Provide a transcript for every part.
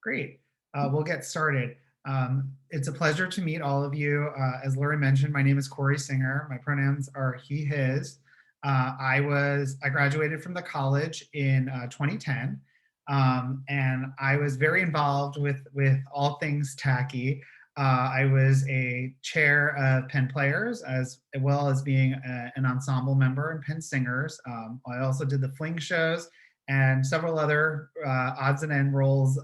Great. We'll get started. It's a pleasure to meet all of you. As Lori mentioned, my name is Corey Singer. My pronouns are he, his. I graduated from the college in 2010, and I was very involved with all things tacky. I was a chair of Penn Players, as well as being an ensemble member in Penn Singers. I also did the Fling shows and several other odds and end roles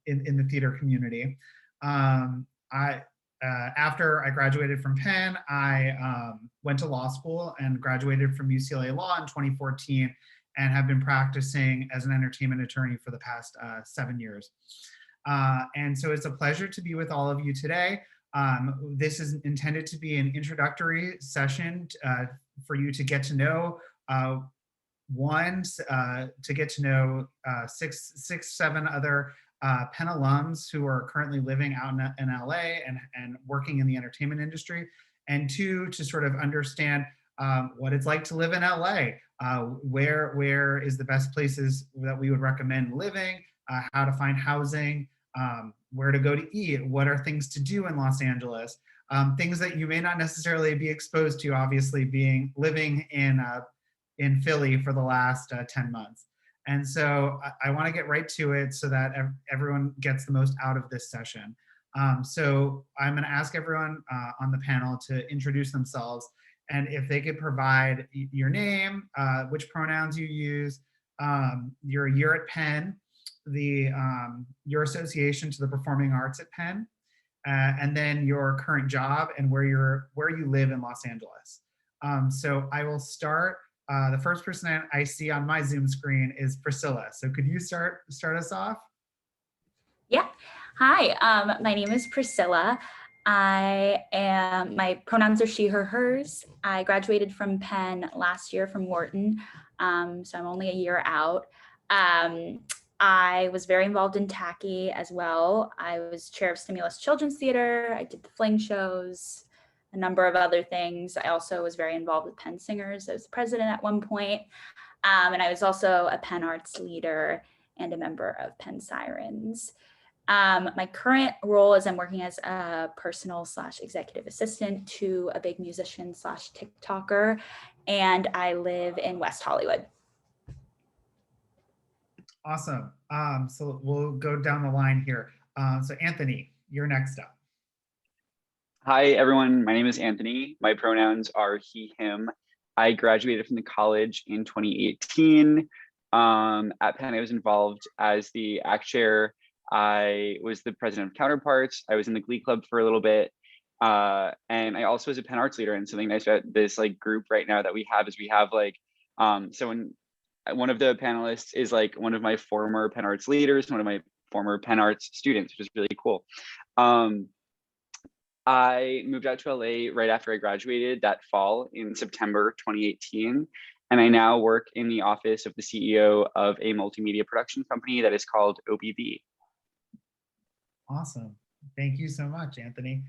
in the theater community. After I graduated from Penn, I went to law school and graduated from UCLA Law in 2014 and have been practicing as an entertainment attorney for the past 7 years. And so it's a pleasure to be with all of you today. This is intended to be an introductory session for you to get to know to get to know six, seven other Penn alums who are currently living out in LA and working in the entertainment industry, and two, to sort of understand what it's like to live in LA, where is the best places that we would recommend living, how to find housing, where to go to eat, what are things to do in Los Angeles, things that you may not necessarily be exposed to, obviously living in Philly for the last 10 months. And so I want to get right to it so that everyone gets the most out of this session. So I'm going to ask everyone on the panel to introduce themselves, and if they could provide your name, which pronouns you use, your year at Penn, your association to the performing arts at Penn, and then your current job and where you live in Los Angeles. So I will start. The first person I see on my Zoom screen is Priscilla. So could you start us off? Yeah. Hi, my name is Priscilla. My pronouns are she, her, hers. I graduated from Penn last year from Wharton, so I'm only a year out. I was very involved in Tacky as well. I was chair of Stimulus Children's Theater. I did the Fling shows, a number of other things. I also was very involved with Penn Singers. I was president at one point. And I was also a Penn Arts leader and a member of Penn Sirens. My current role is I'm working as a personal / executive assistant to a big musician / TikToker, and I live in West Hollywood. Awesome. So we'll go down the line here. So Anthony, you're next up. Hi, everyone. My name is Anthony. My pronouns are he, him. I graduated from the college in 2018. At Penn, I was involved as the ACT chair. I was the president of Counterparts. I was in the Glee Club for a little bit. And I also was a Penn Arts leader. And something nice about this group right now that we have is we have one of the panelists is one of my former Penn Arts leaders, one of my former Penn Arts students, which is really cool. I moved out to LA right after I graduated that fall in September 2018. And I now work in the office of the CEO of a multimedia production company that is called OBV. Awesome. Thank you so much, Anthony.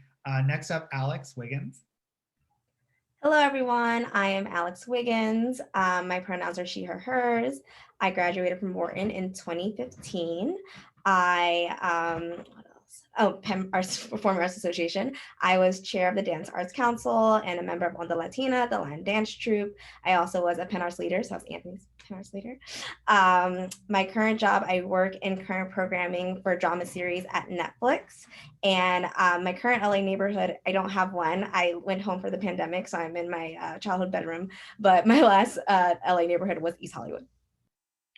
Next up, Alex Wiggins. Hello, everyone. I am Alex Wiggins. My pronouns are she, her, hers. I graduated from Wharton in 2015. Penn Arts Performing Arts Association. I was chair of the Dance Arts Council and a member of Onda Latina, the Lion Dance Troupe. I also was a Penn Arts leader, so I was Anthony's Penn Arts leader. My current job, I work in current programming for drama series at Netflix. And my current LA neighborhood, I don't have one. I went home for the pandemic, so I'm in my childhood bedroom. But my last LA neighborhood was East Hollywood.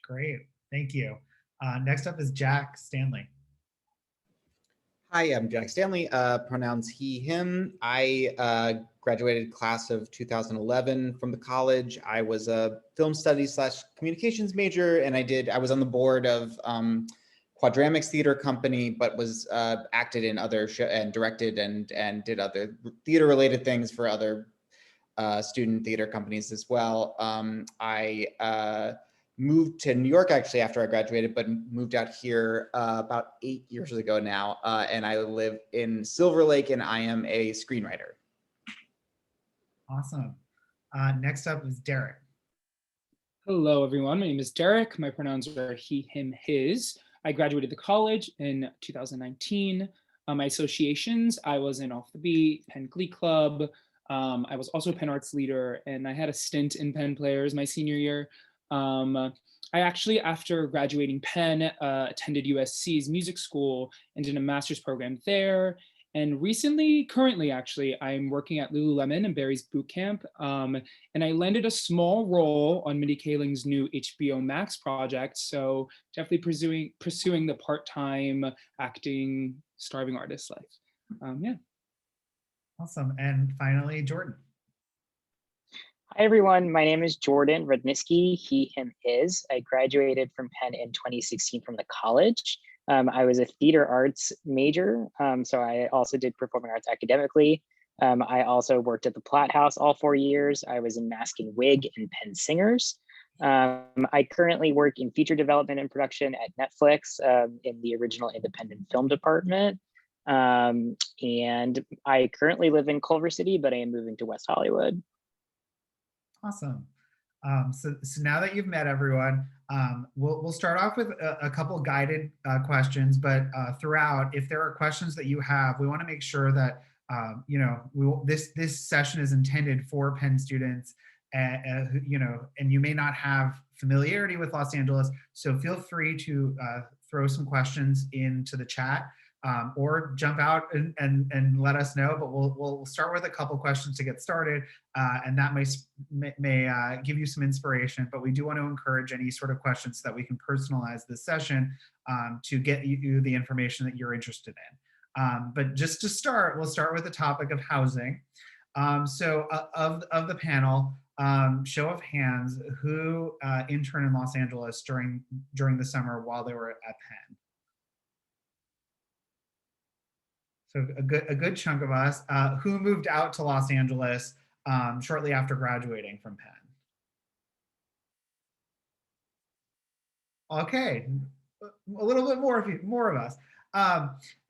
Great, thank you. Next up is Jack Stanley. Hi, I'm Jack Stanley, pronouns he, him. I graduated class of 2011 from the college. I was a film studies / communications major, and I was on the board of Quadramics Theater Company, but was acted in other and directed and did other theater related things for other student theater companies as well. I moved to New York actually after I graduated, but moved out here about 8 years ago now. And I live in Silver Lake, and I am a screenwriter. Awesome. Next up is Derek. Hello, everyone. My name is Derek. My pronouns are he, him, his. I graduated the college in 2019. My associations, I was in Off the Beat, Penn Glee Club. I was also a Penn Arts leader, and I had a stint in Penn Players my senior year. I actually, after graduating Penn, attended USC's music school and did a master's program there. And currently actually, I'm working at Lululemon and Barry's Boot Camp. And I landed a small role on Mindy Kaling's new HBO Max project. So definitely pursuing the part-time acting starving artist life. Yeah. Awesome. And finally, Jordan. Hi, everyone. My name is Jordan Radniski, he, him, his. I graduated from Penn in 2016 from the college. I was a theater arts major, so I also did performing arts academically. I also worked at the Platt House all 4 years. I was in Mask and Wig and Penn Singers. I currently work in feature development and production at Netflix in the original independent film department. And I currently live in Culver City, but I am moving to West Hollywood. Awesome. So now that you've met everyone, we'll start off with a couple guided questions, but throughout, if there are questions that you have, we want to make sure that this session is intended for Penn students, and you may not have familiarity with Los Angeles, so feel free to throw some questions into the chat. Or jump out and let us know, but we'll start with a couple questions to get started, and that may give you some inspiration, but we do want to encourage any sort of questions so that we can personalize this session to get you the information that you're interested in. But just to start, we'll start with the topic of housing. So of the panel, show of hands, who interned in Los Angeles during the summer while they were at Penn? So a good chunk of us. Who moved out to Los Angeles shortly after graduating from Penn? Okay, a little bit more of us.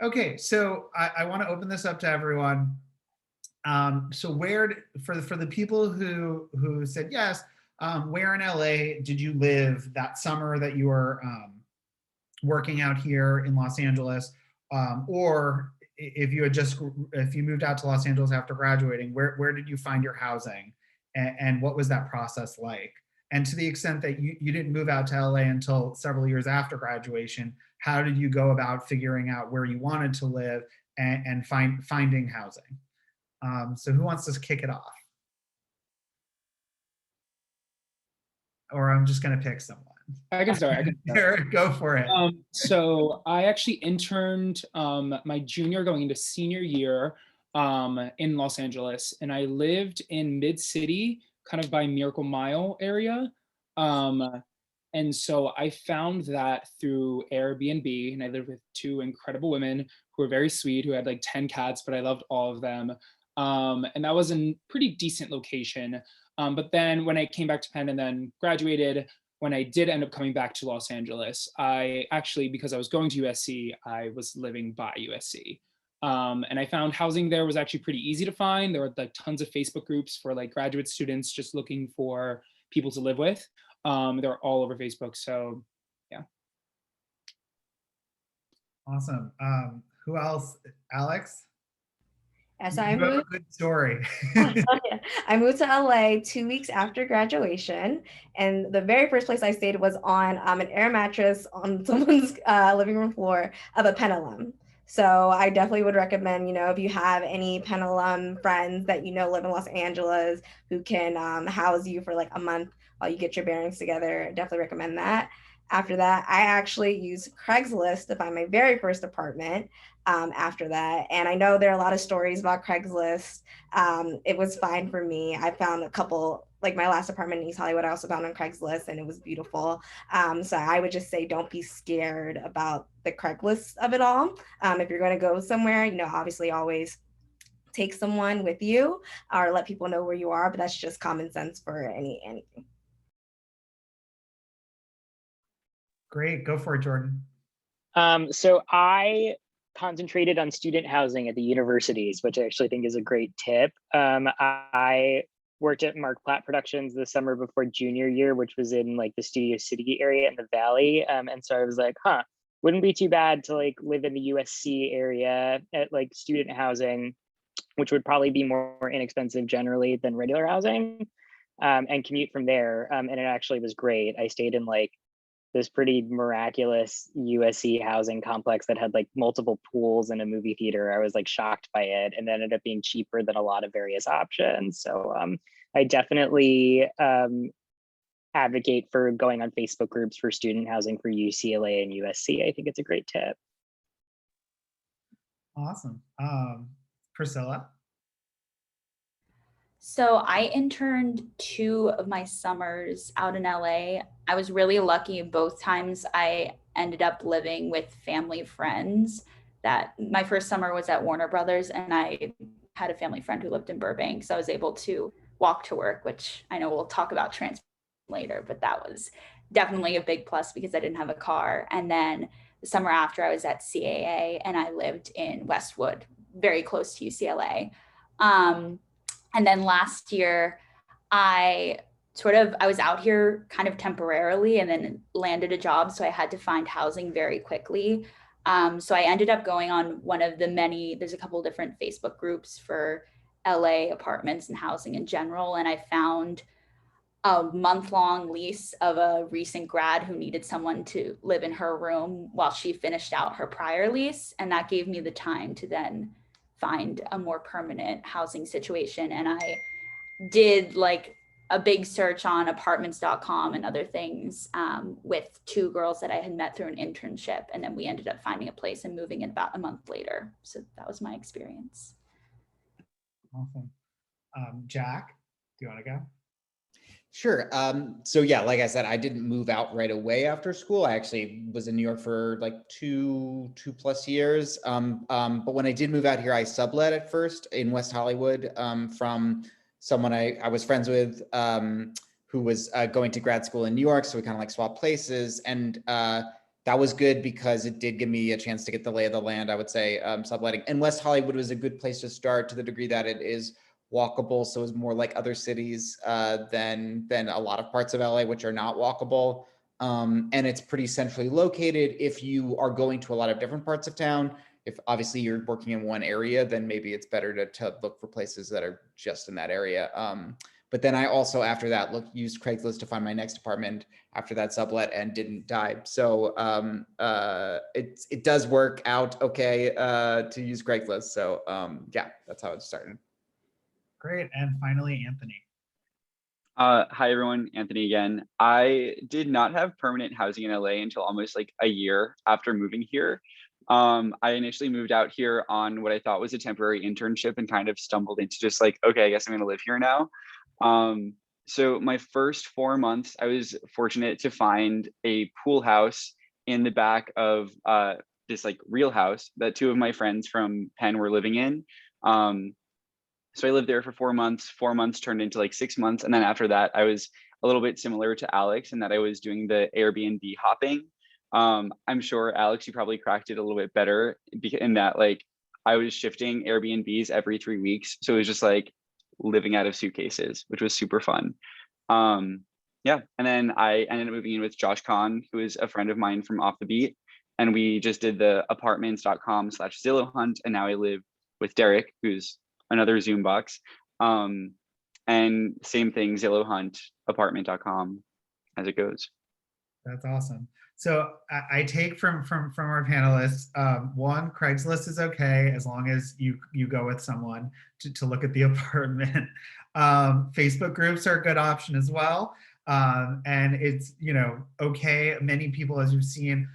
Okay, so I want to open this up to everyone. So for the people who said yes, where in LA did you live that summer that you were working out here in Los Angeles, or if you moved out to Los Angeles after graduating, where did you find your housing, and what was that process like? And to the extent that you didn't move out to LA until several years after graduation, how did you go about figuring out where you wanted to live and finding housing? So who wants to kick it off? Or I'm just going to pick someone. I can start. Go for it. So I actually interned my junior going into senior year in Los Angeles, and I lived in Mid-City, kind of by Miracle Mile area. And so I found that through Airbnb, and I lived with two incredible women who were very sweet, who had like 10 cats, but I loved all of them. And that was a pretty decent location. But then when I came back to Penn and then graduated, when I did end up coming back to Los Angeles, I actually, because I was going to USC, I was living by USC. And I found housing there was actually pretty easy to find. There were like tons of Facebook groups for like graduate students just looking for people to live with. They're all over Facebook, so yeah. Awesome. Who else? Alex? Yes, I moved. A good story. I moved to LA 2 weeks after graduation, and the very first place I stayed was on an air mattress on someone's living room floor of a Penn alum. So I definitely would recommend, if you have any Penn alum friends that live in Los Angeles who can house you for like a month while you get your bearings together, definitely recommend that. After that, I actually used Craigslist to find my very first apartment after that. And I know there are a lot of stories about Craigslist. It was fine for me. I found a couple, like my last apartment in East Hollywood, I also found on Craigslist, and it was beautiful. So I would just say, don't be scared about the Craigslist of it all. If you're going to go somewhere, obviously always take someone with you or let people know where you are, but that's just common sense for anything. Great, go for it, Jordan. So I concentrated on student housing at the universities, which I actually think is a great tip. I worked at Mark Platt Productions the summer before junior year, which was in like the Studio City area in the Valley. And so I was like, huh, wouldn't be too bad to like live in the USC area at like student housing, which would probably be more inexpensive generally than regular housing, and commute from there. And it actually was great. I stayed in like this pretty miraculous USC housing complex that had like multiple pools and a movie theater. I was like shocked by it, and it ended up being cheaper than a lot of various options. So I definitely advocate for going on Facebook groups for student housing for UCLA and USC. I think it's a great tip. Awesome. Priscilla? So I interned 2 of my summers out in LA. I was really lucky both times. I ended up living with family friends. That my first summer was at Warner Brothers, and I had a family friend who lived in Burbank. So I was able to walk to work, which I know we'll talk about transport later, but that was definitely a big plus because I didn't have a car. And then the summer after, I was at CAA and I lived in Westwood, very close to UCLA. And then last year, I was out here kind of temporarily and then landed a job. So I had to find housing very quickly. So I ended up going on one of the there's a couple different Facebook groups for LA apartments and housing in general. And I found a month-long lease of a recent grad who needed someone to live in her room while she finished out her prior lease. And that gave me the time to then find a more permanent housing situation. And I did like a big search on apartments.com and other things with 2 girls that I had met through an internship. And then we ended up finding a place and moving in about a month later. So that was my experience. Awesome. Jack, do you want to go? Sure. So yeah, like I said, I didn't move out right away after school. I actually was in New York for like two plus years. But when I did move out here, I sublet at first in West Hollywood from someone I was friends with who was going to grad school in New York. So we kind of like swapped places, and that was good because it did give me a chance to get the lay of the land, I would say, subletting. And West Hollywood was a good place to start to the degree that it is walkable. So it's more like other cities than a lot of parts of LA, which are not walkable. And it's pretty centrally located. If you are going to a lot of different parts of town, if obviously you're working in one area, then maybe it's better to look for places that are just in that area. But then I also, after that, used Craigslist to find my next apartment after that sublet and didn't die. So it does work out okay to use Craigslist. So yeah, that's how it started. Great. And finally, Anthony. Hi, everyone. Anthony again. I did not have permanent housing in LA until almost like a year after moving here. I initially moved out here on what I thought was a temporary internship and kind of stumbled into just like, okay, I guess I'm going to live here now. So my first 4 months, I was fortunate to find a pool house in the back of this like real house that 2 of my friends from Penn were living in. So I lived there for 4 months. 4 months turned into like 6 months. And then after that, I was a little bit similar to Alex in that I was doing the Airbnb hopping. I'm sure, Alex, you probably cracked it a little bit better in that like I was shifting Airbnbs every 3 weeks. So it was just like living out of suitcases, which was super fun. Yeah. And then I ended up moving in with Josh Kahn, who is a friend of mine from Off the Beat. And we just did the apartments.com/Zillow hunt. And now I live with Derek, who's another Zoom box. And same thing, Zillow hunt, apartment.com as it goes. That's awesome. So I take from our panelists, 1, Craigslist is okay as long as you go with someone to look at the apartment. Facebook groups are a good option as well. And it's, okay. Many people, as you've seen,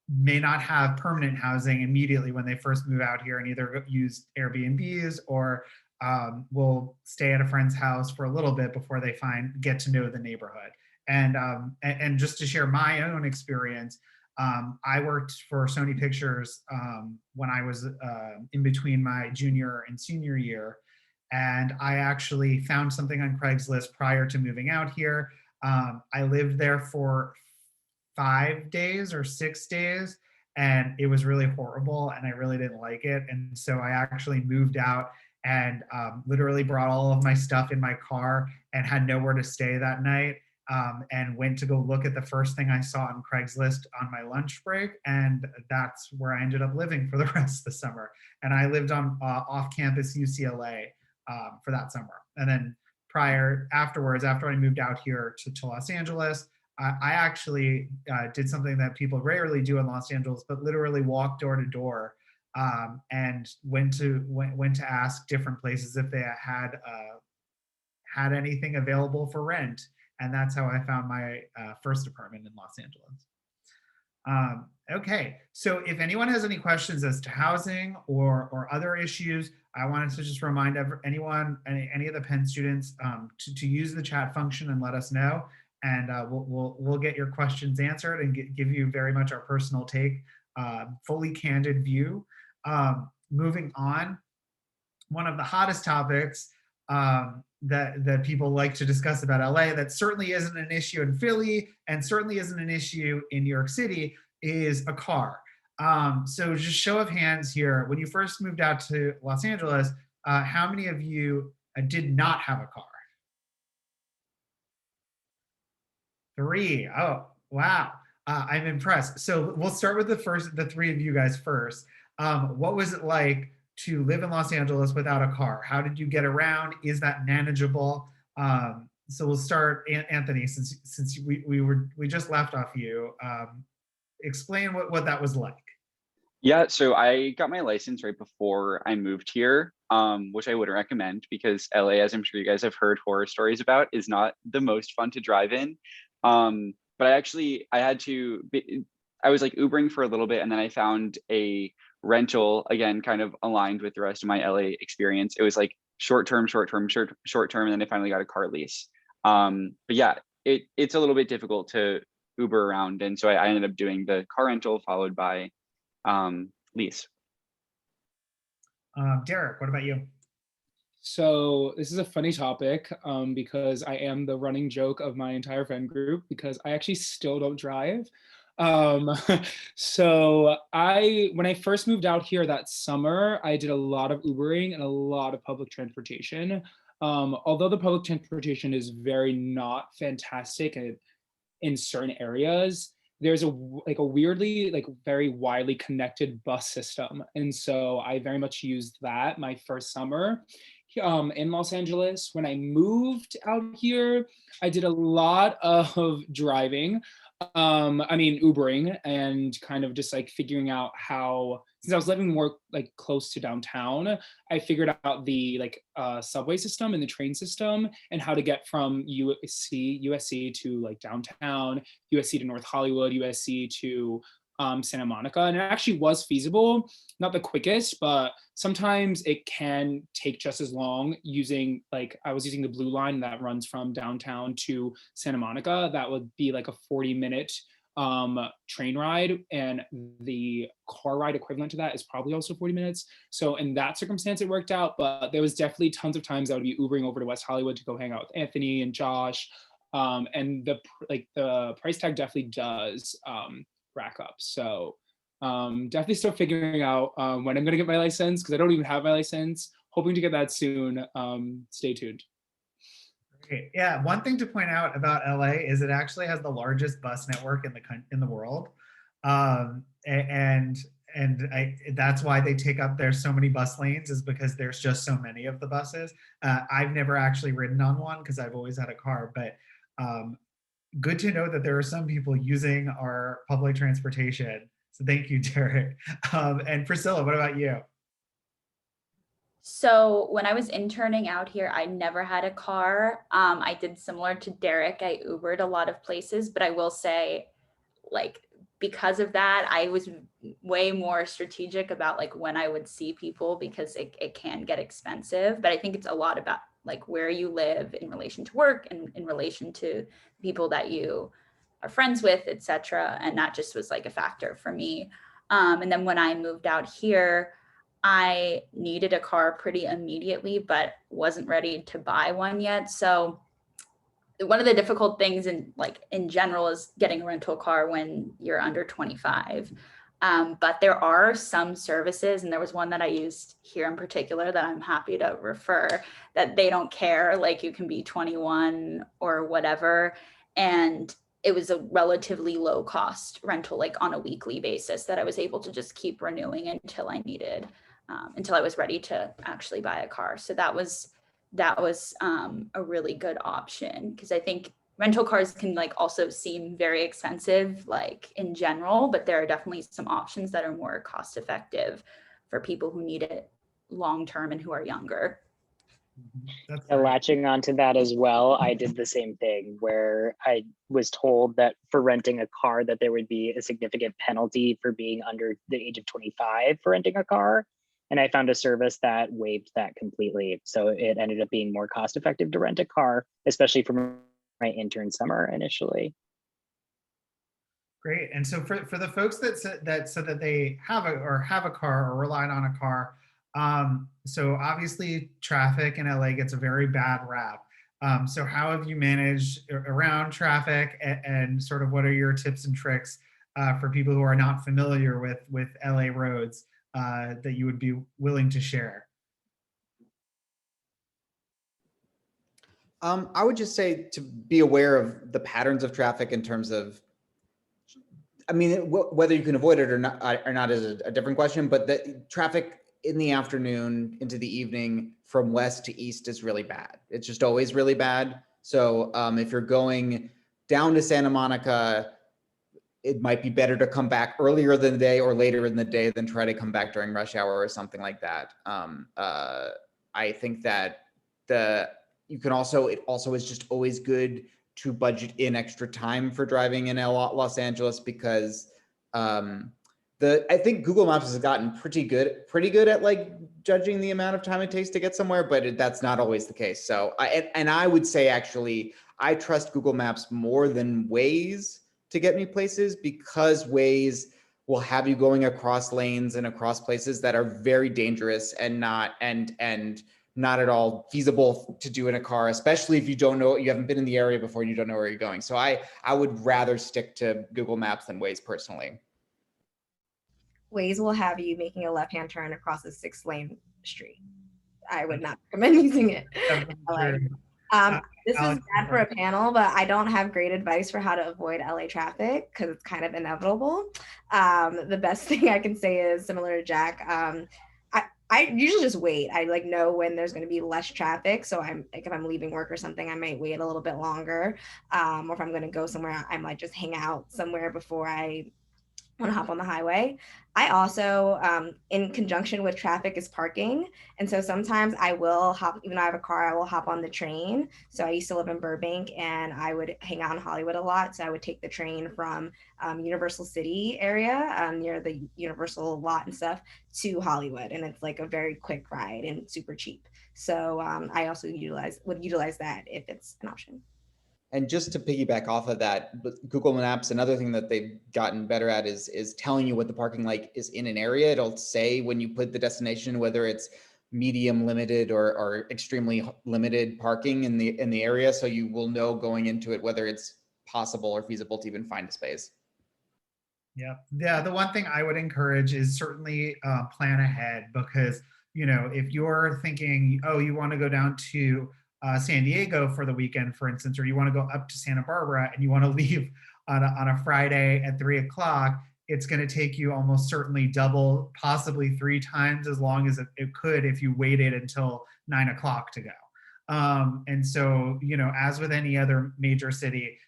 may not have permanent housing immediately when they first move out here and either use Airbnbs or will stay at a friend's house for a little bit before they get to know the neighborhood. And just to share my own experience, I worked for Sony Pictures when I was in between my junior and senior year. And I actually found something on Craigslist prior to moving out here. I lived there for 5 days or 6 days, and it was really horrible and I really didn't like it. And so I actually moved out and literally brought all of my stuff in my car and had nowhere to stay that night. And went to go look at the first thing I saw on Craigslist on my lunch break. And that's where I ended up living for the rest of the summer. And I lived on off-campus UCLA for that summer. And then afterwards, after I moved out here to Los Angeles, I actually did something that people rarely do in Los Angeles, but literally walked door to door and went to ask different places if they had anything available for rent. And that's how I found my first apartment in Los Angeles. Okay, so if anyone has any questions as to housing or other issues, I wanted to just remind anyone, any of the Penn students to use the chat function and let us know. And we'll get your questions answered and give you very much our personal take, fully candid view. Moving on, one of the hottest topics that people like to discuss about LA that certainly isn't an issue in Philly and certainly isn't an issue in New York City is a car. So just show of hands here, when you first moved out to Los Angeles, how many of you did not have a car? 3. Oh, wow. I'm impressed. So we'll start with the 3 of you guys first. What was it like to live in Los Angeles without a car? How did you get around? Is that manageable? So we'll start, Anthony, since we just left off you. Explain what that was like. Yeah, so I got my license right before I moved here, which I wouldn't recommend because LA, as I'm sure you guys have heard horror stories about, is not the most fun to drive in. But I was like Ubering for a little bit, and then I found a rental, again, kind of aligned with the rest of my LA experience. It was like short-term, and then I finally got a car lease. But yeah, it's a little bit difficult to Uber around, and so I ended up doing the car rental followed by lease. Derek, what about you? So this is a funny topic because I am the running joke of my entire friend group because I actually still don't drive. So when I first moved out here that summer, I did a lot of Ubering and a lot of public transportation. Although the public transportation is very not fantastic in certain areas, there's a weirdly very widely connected bus system. And so I very much used that my first summer in Los Angeles. When I moved out here, I did a lot of driving. Ubering, and kind of just like figuring out how, since I was living more like close to downtown, I figured out the subway system and the train system and how to get from USC to like downtown, USC to North Hollywood, USC to Santa Monica. And it actually was feasible, not the quickest, but sometimes it can take just as long I was using the blue line that runs from downtown to Santa Monica. That would be like a 40-minute train ride, and the car ride equivalent to that is probably also 40 minutes. So in that circumstance, it worked out, but there was definitely tons of times I would be Ubering over to West Hollywood to go hang out with Anthony and Josh. And the price tag definitely does rack up. So definitely still figuring out when I'm going to get my license, because I don't even have my license. Hoping to get that soon. Stay tuned. Great. Yeah, one thing to point out about LA is it actually has the largest bus network in the world, and that's why they take up there's so many bus lanes, is because there's just so many of the buses. I've never actually ridden on one because I've always had a car, but good to know that there are some people using our public transportation. So thank you, Derek. And Priscilla, what about you? So when I was interning out here, I never had a car. I did similar to Derek. I Ubered a lot of places, but I will say, because of that, I was way more strategic about when I would see people, because it can get expensive. But I think it's a lot about where you live in relation to work and in relation to people that you are friends with, etc. And that just was a factor for me. And then when I moved out here, I needed a car pretty immediately, but wasn't ready to buy one yet. So one of the difficult things in general is getting a rental car when you're under 25. But there are some services, and there was one that I used here in particular that I'm happy to refer, that they don't care, like you can be 21 or whatever. And it was a relatively low cost rental, like on a weekly basis, that I was able to just keep renewing until I needed, until I was ready to actually buy a car. So that was a really good option, because I think rental cars can like also seem very expensive, like in general, but there are definitely some options that are more cost effective for people who need it long term and who are younger. That's And great. latching onto that as well, I did the same thing where I was told that for renting a car that there would be a significant penalty for being under the age of 25 for renting a car. And I found a service that waived that completely. So it ended up being more cost effective to rent a car, especially for my intern summer initially. Great. And so for the folks that said that they have a car or relied on a car, so obviously traffic in LA gets a very bad rap. So how have you managed around traffic, and sort of what are your tips and tricks for people who are not familiar with LA roads that you would be willing to share? I would just say to be aware of the patterns of traffic in terms of, I mean, whether you can avoid it or not is a different question, but the traffic in the afternoon into the evening from west to east is really bad. It's just always really bad. So if you're going down to Santa Monica, it might be better to come back earlier in the day or later in the day than try to come back during rush hour or something like that. I think that it also is just always good to budget in extra time for driving in Los Angeles, because I think Google Maps has gotten pretty good at like judging the amount of time it takes to get somewhere, but that's not always the case. So I would say actually I trust Google Maps more than Waze to get me places, because Waze will have you going across lanes and across places that are very dangerous and not at all feasible to do in a car, especially if you haven't been in the area before and you don't know where you're going. So I would rather stick to Google Maps than Waze personally. Waze will have you making a left-hand turn across a 6-lane street. I would not recommend using it. This is bad for a panel, but I don't have great advice for how to avoid LA traffic because it's kind of inevitable. The best thing I can say is similar to Jack. I usually just wait. I like know when there's going to be less traffic. So I'm like, if I'm leaving work or something, I might wait a little bit longer. Or if I'm going to go somewhere, I might just hang out somewhere before I want to hop on the highway. I also, in conjunction with traffic, is parking. And so sometimes I will hop, even though I have a car, I will hop on the train. So I used to live in Burbank and I would hang out in Hollywood a lot. So I would take the train from Universal City area near the Universal lot and stuff to Hollywood. And it's like a very quick ride and super cheap. So I also would utilize that if it's an option. And just to piggyback off of that, Google Maps, another thing that they've gotten better at is telling you what the parking like is in an area. It'll say when you put the destination, whether it's medium limited or extremely limited parking in the area. So you will know going into it whether it's possible or feasible to even find a space. Yeah. The one thing I would encourage is certainly plan ahead, because, if you're thinking, oh, you want to go down to San Diego for the weekend, for instance, or you want to go up to Santa Barbara and you want to leave on a Friday at 3 o'clock, it's going to take you almost certainly double, possibly 3 times as long as it could if you waited until 9 o'clock to go. And so, as with any other major city,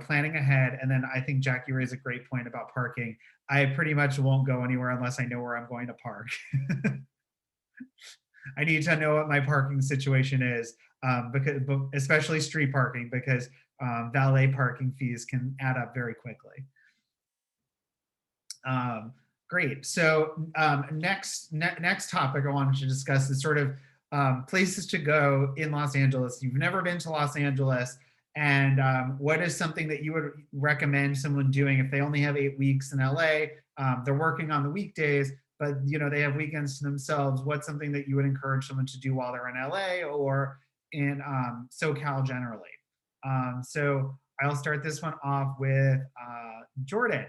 planning ahead. And then I think Jack, you raised a great point about parking. I pretty much won't go anywhere unless I know where I'm going to park. I need to know what my parking situation is, because especially street parking, because valet parking fees can add up very quickly. Great. So next topic I wanted to discuss is sort of places to go in Los Angeles. You've never been to Los Angeles, and what is something that you would recommend someone doing if they only have 8 weeks in LA? They're working on the weekdays, but they have weekends to themselves. What's something that you would encourage someone to do while they're in LA or in SoCal generally? So I'll start this one off with Jordan.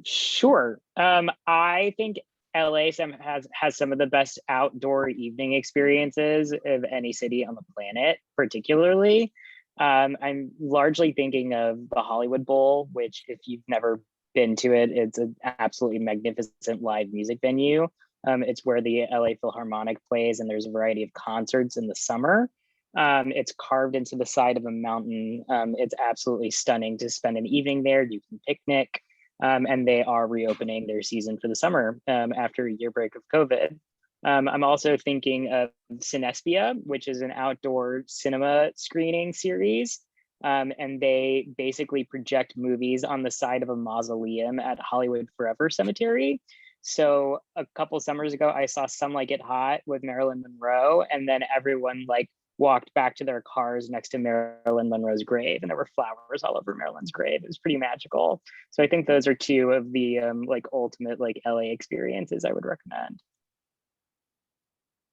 Sure. I think LA has some of the best outdoor evening experiences of any city on the planet, particularly. I'm largely thinking of the Hollywood Bowl, which if you've never been to it, it's an absolutely magnificent live music venue. It's where the LA Philharmonic plays, and there's a variety of concerts in the summer. It's carved into the side of a mountain. It's absolutely stunning to spend an evening there. You can picnic. And they are reopening their season for the summer after a year break of COVID. I'm also thinking of Cinespia, which is an outdoor cinema screening series. And they basically project movies on the side of a mausoleum at Hollywood Forever Cemetery. So a couple summers ago, I saw Some Like It Hot with Marilyn Monroe, and then everyone like walked back to their cars next to Marilyn Monroe's grave, and there were flowers all over Marilyn's grave. It was pretty magical. So I think those are two of the like ultimate like LA experiences I would recommend.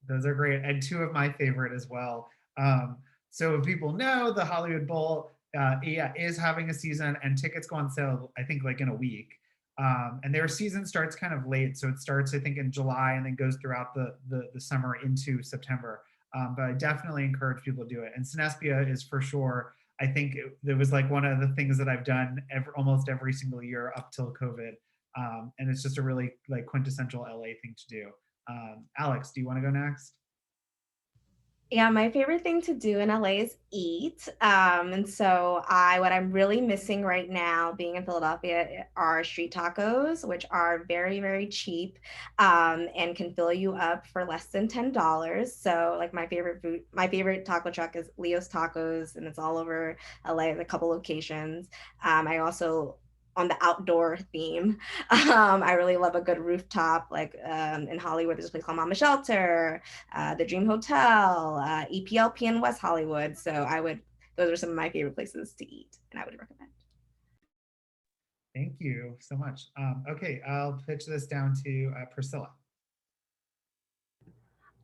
Those are great, and two of my favorite as well. So if people know, the Hollywood Bowl is having a season, and tickets go on sale, I think, like in a week. And their season starts kind of late, so it starts, I think, in July and then goes throughout the summer into September. But I definitely encourage people to do it. And Cinespia is for sure, I think it was like one of the things that I've done almost every single year up till COVID. And it's just a really like quintessential LA thing to do. Alex, do you want to go next? Yeah, my favorite thing to do in LA is eat. And so what I'm really missing right now being in Philadelphia are street tacos, which are very, very cheap and can fill you up for less than $10. So like my favorite taco truck is Leo's Tacos, and it's all over LA, a couple locations. I also on the outdoor theme. I really love a good rooftop, like in Hollywood, there's a place called Mama Shelter, the Dream Hotel, EPLP in West Hollywood. So those are some of my favorite places to eat, and I would recommend. Thank you so much. Okay, I'll pitch this down to Priscilla.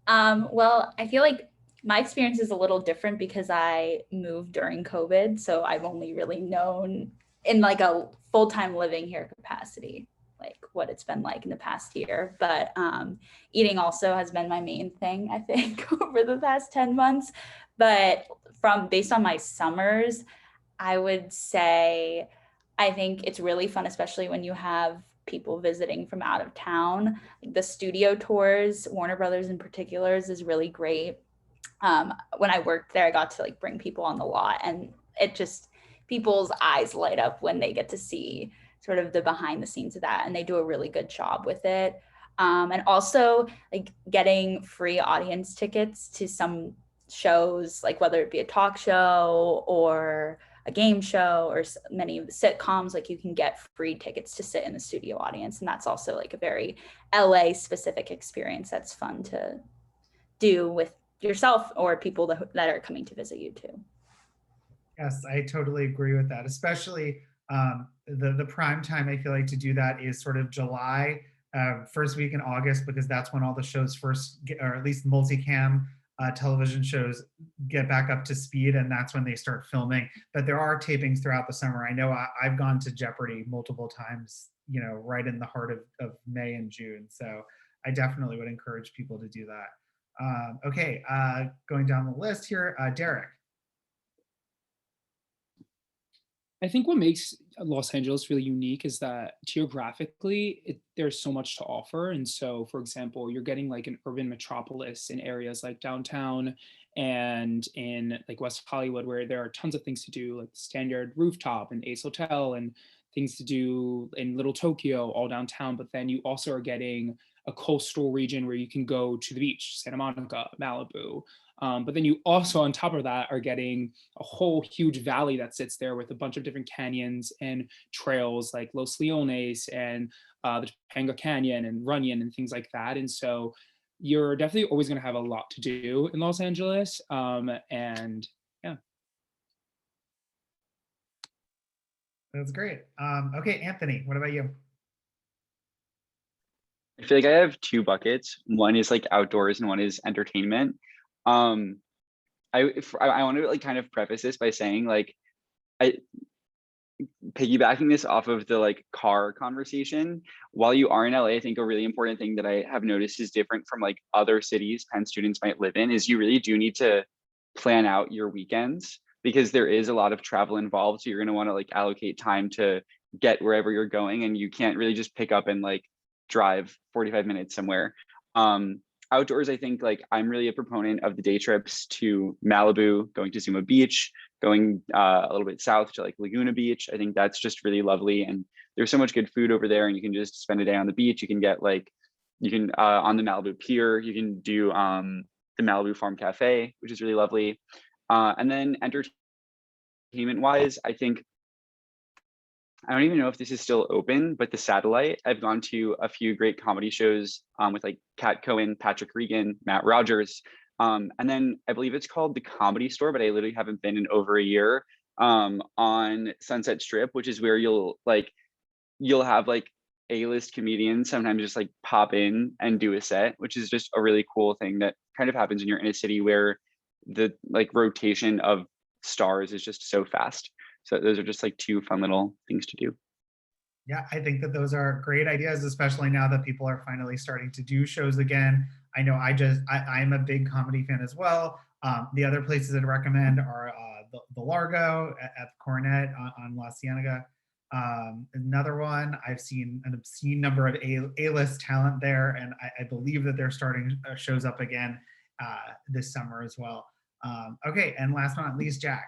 Well, I feel like my experience is a little different because I moved during COVID. So I've only really known in like a full-time living here capacity, like what it's been like in the past year. But eating also has been my main thing, I think, over the past 10 months. But based on my summers, I would say, I think it's really fun, especially when you have people visiting from out of town. Like the studio tours, Warner Brothers in particular, is really great. When I worked there, I got to like bring people on the lot, and it just, people's eyes light up when they get to see sort of the behind the scenes of that, and they do a really good job with it. And also like getting free audience tickets to some shows, like whether it be a talk show or a game show or many of the sitcoms, like you can get free tickets to sit in the studio audience. And that's also like a very LA specific experience that's fun to do with yourself or people that are coming to visit you too. Yes, I totally agree with that. Especially the prime time I feel like to do that is sort of July, first week in August, because that's when all the shows first get, or at least multicam television shows get back up to speed, and that's when they start filming. But there are tapings throughout the summer. I know I've gone to Jeopardy multiple times, you know, right in the heart of May and June. So I definitely would encourage people to do that. Okay, going down the list here, Derek. I think what makes Los Angeles really unique is that geographically, there's so much to offer. And so, for example, you're getting like an urban metropolis in areas like downtown and in like West Hollywood, where there are tons of things to do, like the Standard Rooftop and Ace Hotel, and things to do in Little Tokyo, all downtown. But then you also are getting a coastal region where you can go to the beach, Santa Monica, Malibu. But then you also, on top of that, are getting a whole huge valley that sits there with a bunch of different canyons and trails like Los Leones and the Topanga Canyon and Runyon and things like that. And so you're definitely always going to have a lot to do in Los Angeles. And yeah. That's great. Okay, Anthony, what about you? I feel like I have two buckets. One is like outdoors and one is entertainment. I want to like kind of preface this by saying like piggybacking this off of the like car conversation, while you are in LA, I think a really important thing that I have noticed is different from like other cities Penn students might live in is you really do need to plan out your weekends because there is a lot of travel involved. So you're going to want to like allocate time to get wherever you're going, and you can't really just pick up and like drive 45 minutes somewhere. Outdoors, I think like I'm really a proponent of the day trips to Malibu, going to Zuma Beach, going a little bit south to like Laguna Beach. I think that's just really lovely. And there's so much good food over there, and you can just spend a day on the beach. You can get like, you can on the Malibu Pier, you can do the Malibu Farm Cafe, which is really lovely. And then entertainment wise, I think, I don't even know if this is still open, but the Satellite, I've gone to a few great comedy shows with like Kat Cohen, Patrick Regan, Matt Rogers. And then I believe it's called the Comedy Store, but I literally haven't been in over a year on Sunset Strip, which is where you'll have like A-list comedians sometimes just like pop in and do a set, which is just a really cool thing that kind of happens when you're in a city where the like rotation of stars is just so fast. So those are just like two fun little things to do. Yeah, I think that those are great ideas, especially now that people are finally starting to do shows again. I know I'm a big comedy fan as well. The other places I'd recommend are the Largo at the Coronet on La Cienega. Another one, I've seen an obscene number of A-list talent there, and I believe that they're starting shows up again this summer as well. Okay, and last but not least, Jack.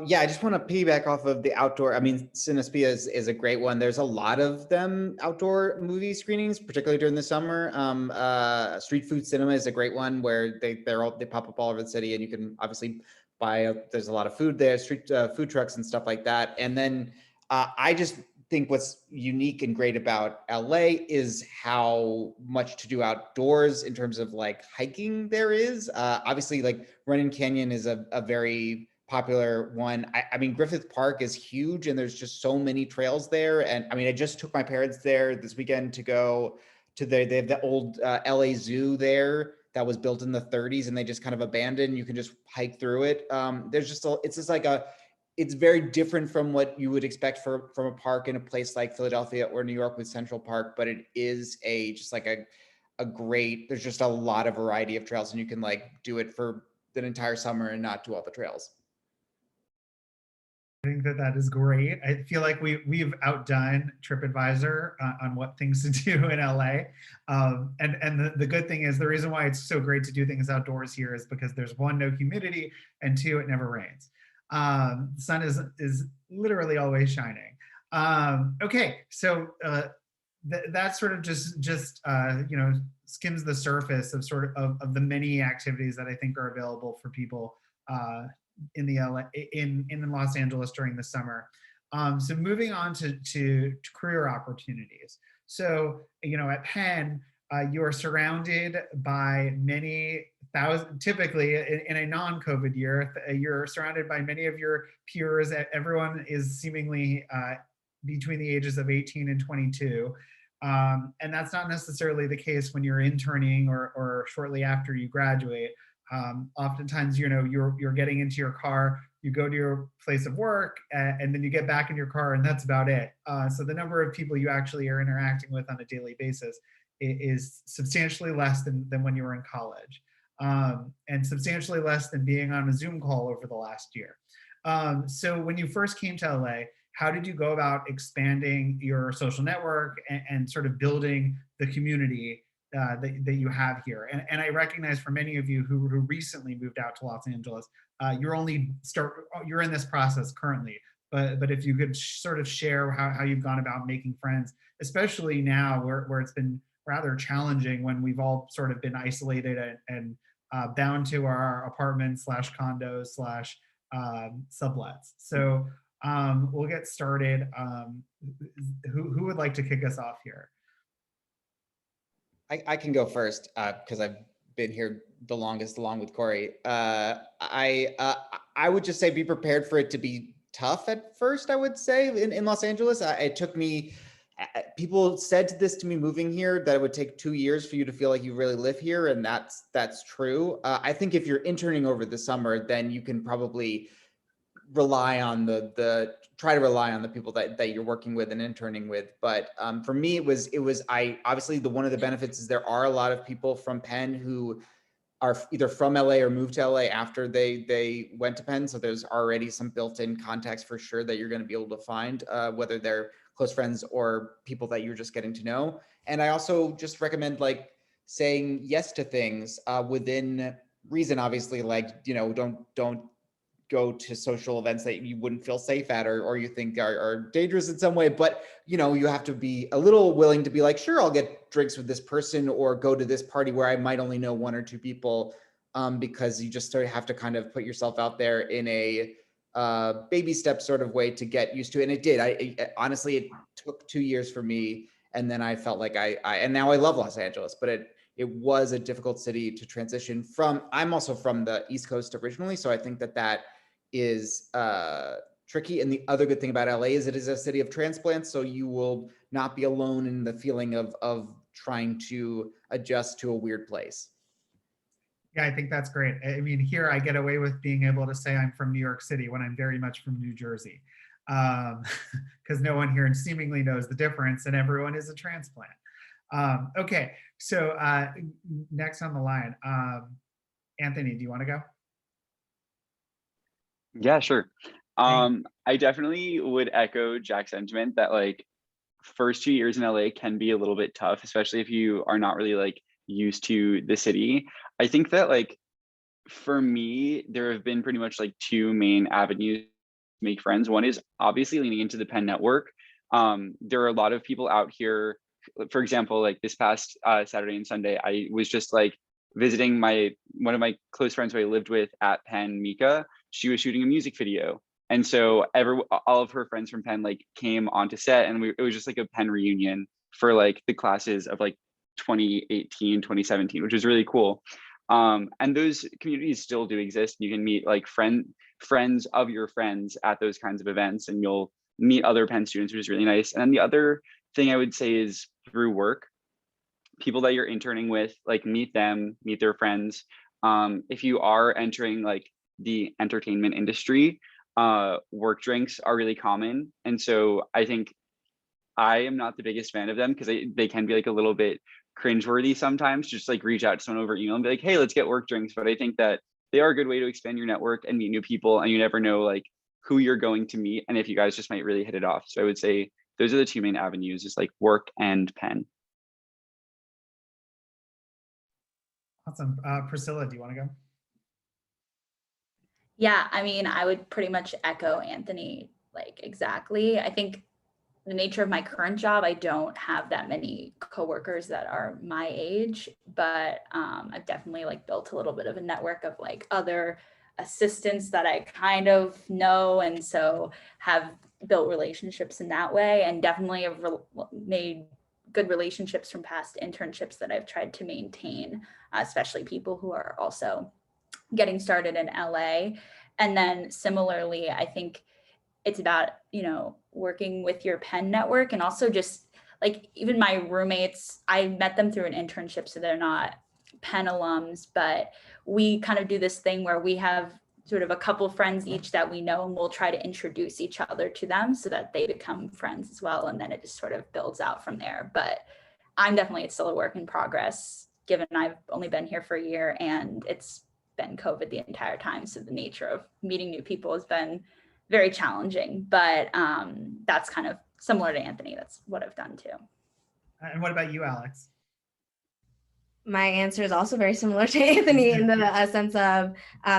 Yeah, I just want to piggyback off of the outdoor. I mean, Cinespia is a great one. There's a lot of them outdoor movie screenings, particularly during the summer. Street Food Cinema is a great one where they pop up all over the city, and you can obviously buy. There's a lot of food there, street food trucks and stuff like that. And then I just think what's unique and great about LA is how much to do outdoors in terms of like hiking there is. Obviously, like Running Canyon is a very popular one. I mean, Griffith Park is huge, and there's just so many trails there. And I mean, I just took my parents there this weekend to go to they have the old LA Zoo there that was built in the 30s, and they just kind of abandoned. You can just hike through it. There's just it's very different from what you would expect from a park in a place like Philadelphia or New York with Central Park, but it is just like a great, there's just a lot of variety of trails, and you can like do it for an entire summer and not do all the trails. I think that is great. I feel like we've outdone TripAdvisor on what things to do in LA. And the good thing is, the reason why it's so great to do things outdoors here is because there's one, no humidity, and two, it never rains. The sun is literally always shining. Okay, so that sort of just skims the surface of of the many activities that I think are available for people in Los Angeles during the summer. So moving on to career opportunities. So, at Penn, you are surrounded by many thousand, typically in a non-COVID year, you're surrounded by many of your peers. Everyone is seemingly between the ages of 18 and 22. And that's not necessarily the case when you're interning or shortly after you graduate. Oftentimes, you're getting into your car, you go to your place of work, and then you get back in your car, and that's about it. So the number of people you actually are interacting with on a daily basis is substantially less than when you were in college, and substantially less than being on a Zoom call over the last year. So when you first came to LA, how did you go about expanding your social network and sort of building the community that you have here? And I recognize for many of you who recently moved out to Los Angeles, you're in this process currently, but if you could sort of share how you've gone about making friends, especially now where it's been rather challenging when we've all sort of been isolated and bound to our apartments / condos / sublets. So we'll get started. Who would like to kick us off here? I can go first because I've been here the longest, along with Corey. I would just say be prepared for it to be tough at first. I would say in Los Angeles, it took me. People said this to me moving here, that it would take 2 years for you to feel like you really live here, and that's true. I think if you're interning over the summer, then you can probably rely on try to rely on the people that you're working with and interning with. But for me, I obviously one of the benefits is there are a lot of people from Penn who are either from LA or moved to LA after they went to Penn. So there's already some built-in contacts for sure that you're going to be able to find, whether they're close friends or people that you're just getting to know. And I also just recommend like saying yes to things within reason, obviously, like, don't go to social events that you wouldn't feel safe at or you think are dangerous in some way, but you have to be a little willing to be like, sure, I'll get drinks with this person or go to this party where I might only know one or two people, because you just sort of have to kind of put yourself out there in a baby step sort of way to get used to it. And it did. I honestly, it took 2 years for me, and then I felt like and now I love Los Angeles, but it was a difficult city to transition from. I'm also from the East Coast originally, so I think that is tricky. And the other good thing about LA is it is a city of transplants, so you will not be alone in the feeling of trying to adjust to a weird place. Yeah, I think that's great. I mean, here I get away with being able to say I'm from New York City when I'm very much from New Jersey, because no one here seemingly knows the difference, and everyone is a transplant. Okay, so next on the line, Anthony, do you want to go? Yeah, sure. I definitely would echo Jack's sentiment that like first 2 years in LA can be a little bit tough, especially if you are not really like used to the city. I think that like for me, there have been pretty much like two main avenues to make friends. One is obviously leaning into the Penn network. There are a lot of people out here. For example, like this past Saturday and Sunday, I was just like visiting one of my close friends who I lived with at Penn, Mika. She was shooting a music video. And so all of her friends from Penn like came onto set, and it was just like a Penn reunion for like the classes of like 2018, 2017, which was really cool. And those communities still do exist. You can meet like friends of your friends at those kinds of events, and you'll meet other Penn students, which is really nice. And then the other thing I would say is through work, people that you're interning with, like meet them, meet their friends. If you are entering like the entertainment industry, work drinks are really common. And so I think I am not the biggest fan of them because they can be like a little bit cringeworthy sometimes. Just like reach out to someone over email and be like, hey, let's get work drinks. But I think that they are a good way to expand your network and meet new people, and you never know like who you're going to meet and if you guys just might really hit it off. So I would say those are the two main avenues, is like work and Penn. Awesome. Priscilla, do you want to go? Yeah, I mean, I would pretty much echo Anthony, like exactly. I think the nature of my current job, I don't have that many coworkers that are my age, but I've definitely like built a little bit of a network of like other assistants that I kind of know, and so have built relationships in that way, and definitely have made good relationships from past internships that I've tried to maintain, especially people who are also getting started in LA. And then similarly, I think it's about, working with your Penn network, and also just like even my roommates, I met them through an internship, so they're not Penn alums, but we kind of do this thing where we have sort of a couple friends each that we know, and we'll try to introduce each other to them so that they become friends as well. And then it just sort of builds out from there. But I'm definitely still a work in progress, given I've only been here for a year and it's been COVID the entire time. So the nature of meeting new people has been very challenging, but that's kind of similar to Anthony. That's what I've done too. And what about you, Alex? My answer is also very similar to Anthony in the sense of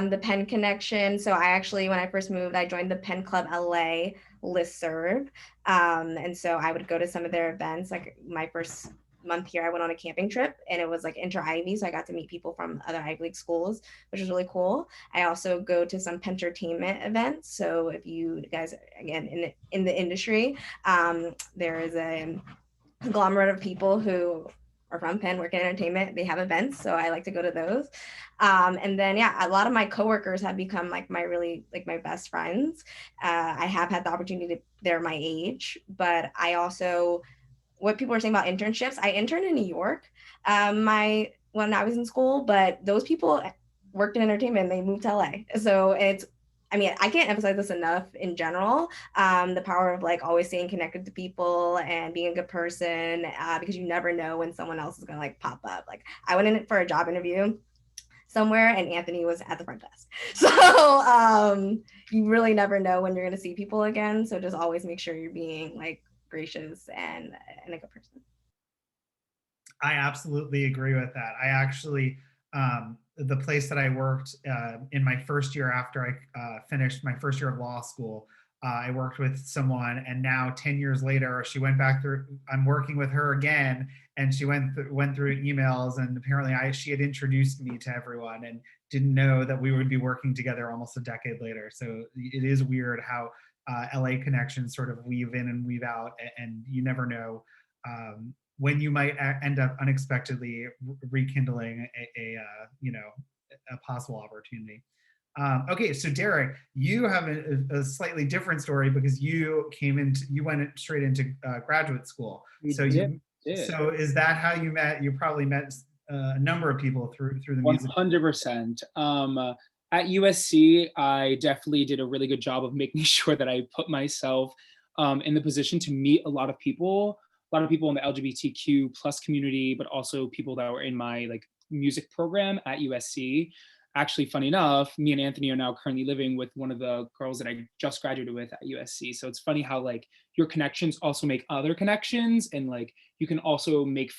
the Penn connection. So I actually, when I first moved, I joined the Penn Club LA listserv. And so I would go to some of their events. Like my first month here, I went on a camping trip, and it was like inter-Ivy, so I got to meet people from other Ivy League schools, which was really cool. I also go to some Pentertainment events. So if you guys, again, in the industry, there is a conglomerate of people who are from Penn, work in entertainment. They have events, so I like to go to those. And then, yeah, a lot of my coworkers have become like my best friends. I have had the opportunity to, they're my age, but I also, what people are saying about internships, I interned in New York when I was in school, but those people worked in entertainment, they moved to LA. So it's I mean, I can't emphasize this enough in general. The power of like always staying connected to people and being a good person, because you never know when someone else is gonna like pop up. Like I went in for a job interview somewhere and Anthony was at the front desk. So you really never know when you're gonna see people again. So just always make sure you're being like gracious and a good person. I absolutely agree with that. I actually, the place that I worked in my first year after I finished my first year of law school, I worked with someone, and now 10 years later, she went back through. I'm working with her again, and she went through emails, and apparently she had introduced me to everyone, and didn't know that we would be working together almost a decade later. So it is weird how LA connections sort of weave in and weave out, and you never know. When you might end up unexpectedly rekindling a possible opportunity. Okay, so Derek, you have a slightly different story because you went straight into graduate school. So is that how you met? You probably met a number of people through the music. 100%. At USC, I definitely did a really good job of making sure that I put myself in the position to meet a lot of people in the LGBTQ plus community, but also people that were in my like music program at USC. Actually, funny enough, me and Anthony are now currently living with one of the girls that I just graduated with at USC. So it's funny how like your connections also make other connections, and like you can also make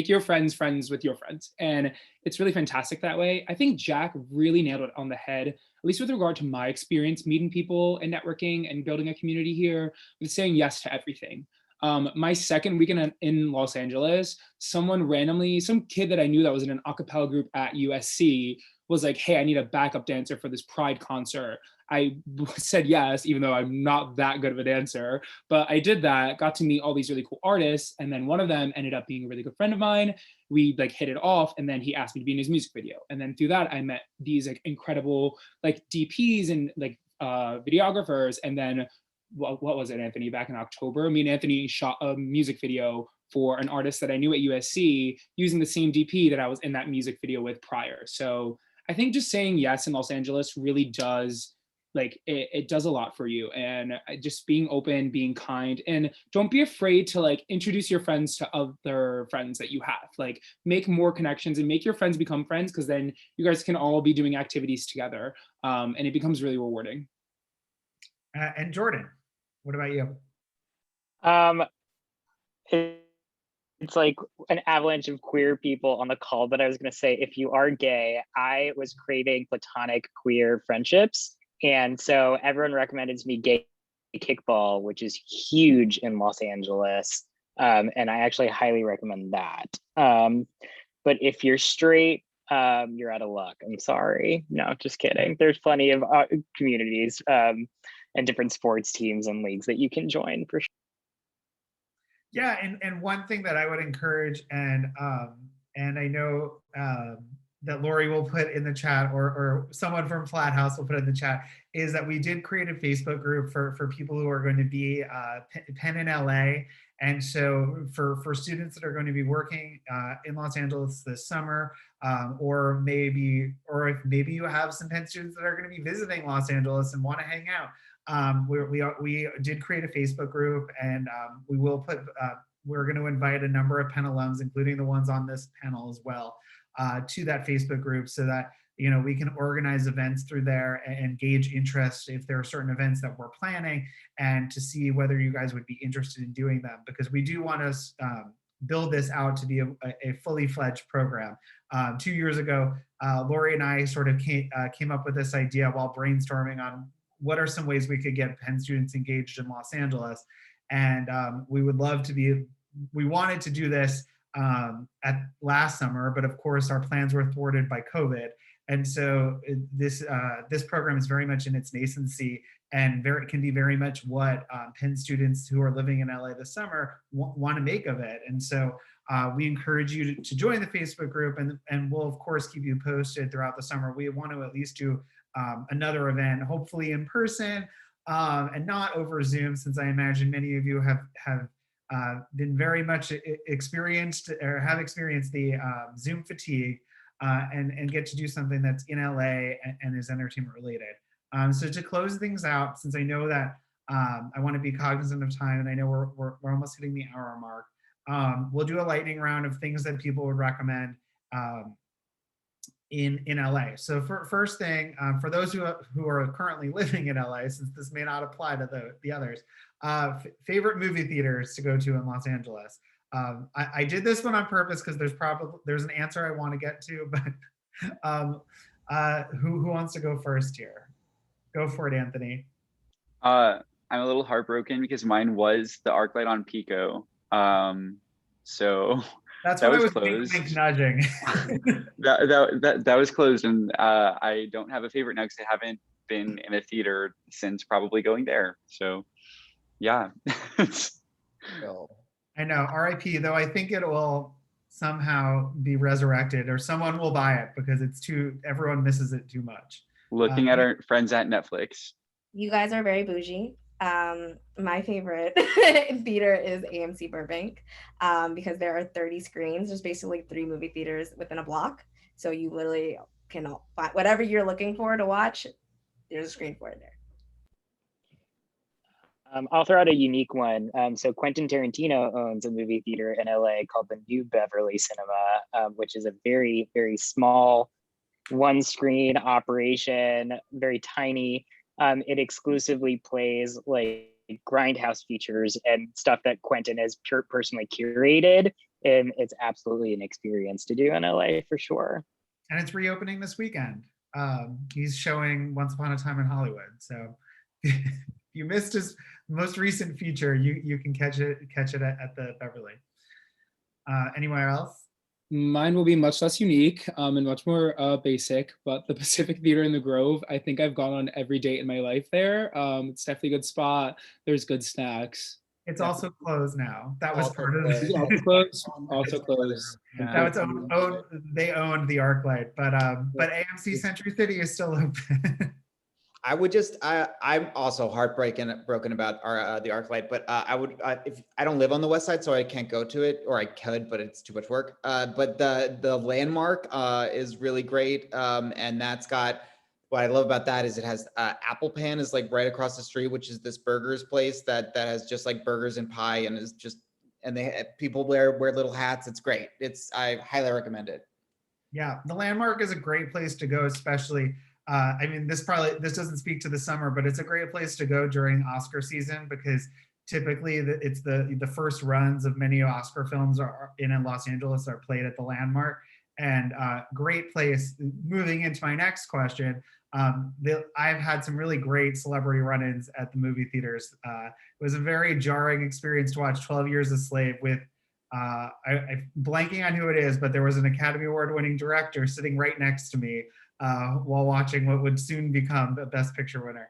your friends friends with your friends. And it's really fantastic that way. I think Jack really nailed it on the head, at least with regard to my experience meeting people and networking and building a community here, with saying yes to everything. My second weekend in Los Angeles, some kid that I knew that was in an a cappella group at USC was like, hey, I need a backup dancer for this Pride concert. I said yes, even though I'm not that good of a dancer, but I did that, got to meet all these really cool artists. And then one of them ended up being a really good friend of mine. We like hit it off, and then he asked me to be in his music video. And then through that, I met these like incredible like DPs and like videographers. And then what was it, Anthony? Back in October, me and Anthony shot a music video for an artist that I knew at USC using the same DP that I was in that music video with prior. So I think just saying yes in Los Angeles really does, like, it does a lot for you. And just being open, being kind, and don't be afraid to like introduce your friends to other friends that you have. Like make more connections and make your friends become friends, because then you guys can all be doing activities together, and it becomes really rewarding. And Jordan, what about you? It's like an avalanche of queer people on the call, but I was going to say, if you are gay, I was craving platonic queer friendships. And so everyone recommended to me gay kickball, which is huge in Los Angeles. And I actually highly recommend that. But if you're straight, you're out of luck. I'm sorry. No, just kidding. There's plenty of communities and different sports teams and leagues that you can join for sure. Yeah, and one thing that I would encourage, and I know that Lori will put in the chat, or someone from Platt House will put in the chat, is that we did create a Facebook group for people who are going to be Penn in LA. And so for students that are going to be working in Los Angeles this summer, or if maybe you have some Penn students that are going to be visiting Los Angeles and want to hang out, we did create a Facebook group, and we will put, we're going to invite a number of Penn alums, including the ones on this panel as well, to that Facebook group, so that we can organize events through there and gauge interest if there are certain events that we're planning, and to see whether you guys would be interested in doing them, because we do want to build this out to be a fully fledged program. 2 years ago, Lori and I sort of came up with this idea while brainstorming on what are some ways we could get Penn students engaged in Los Angeles. And we wanted to do this at last summer, but of course our plans were thwarted by COVID. And so this program is very much in its nascency, and can be very much what Penn students who are living in LA this summer want to make of it. And so we encourage you to join the Facebook group, and we'll of course keep you posted throughout the summer. We want to at least do another event, hopefully in person, and not over Zoom, since I imagine many of you have been very much experienced or have experienced the Zoom fatigue, and get to do something that's in LA and is entertainment related. So to close things out, since I know that I want to be cognizant of time, and I know we're almost hitting the hour mark, we'll do a lightning round of things that people would recommend in LA. So first thing, for those who are currently living in LA, since this may not apply to the others, favorite movie theaters to go to in Los Angeles. I did this one on purpose because there's an answer I want to get to, but who wants to go first here? Go for it, Anthony. I'm a little heartbroken because mine was the ArcLight on Pico. So that's that what was I was closed. nudging. that was closed, and I don't have a favorite now because I haven't been in a theater since probably going there. So yeah. I know, RIP, though I think it will somehow be resurrected, or someone will buy it because everyone misses it too much. Looking at our friends at Netflix. You guys are very bougie. My favorite theater is AMC Burbank because there are 30 screens. There's basically 3 movie theaters within a block. So you literally can find whatever you're looking for to watch, there's a screen for it there. I'll throw out a unique one. So Quentin Tarantino owns a movie theater in LA called the New Beverly Cinema, which is a very, very small one screen operation, very tiny. It exclusively plays like grindhouse features and stuff that Quentin has personally curated. And it's absolutely an experience to do in LA for sure. And it's reopening this weekend. He's showing Once Upon a Time in Hollywood. So you missed his most recent feature, you can catch it at the Beverly. Anywhere else? Mine will be much less unique and much more basic, but the Pacific Theater in the Grove, I think I've gone on every date in my life there. It's definitely a good spot. There's good snacks. It's also closed now. That was Also part of closed. Also closed. Also closed. Yeah. Now it's they owned the ArcLight, but AMC Century City is still open. I would I'm also broken about the ArcLight, but if I don't live on the West Side, so I can't go to it, or I could, but it's too much work. But the Landmark is really great, and that's got, what I love about that is it has Apple Pan is like right across the street, which is this burgers place that has just like burgers and pie, and is just, and people wear little hats. It's great. I highly recommend it. Yeah, the Landmark is a great place to go, especially. I mean, this doesn't speak to the summer, but it's a great place to go during Oscar season because typically it's the first runs of many Oscar films are in Los Angeles are played at the Landmark, and great place. Moving into my next question, I've had some really great celebrity run-ins at the movie theaters. It was a very jarring experience to watch 12 Years a Slave with. I'm blanking on who it is, but there was an Academy Award-winning director sitting right next to me while watching what would soon become the Best Picture winner.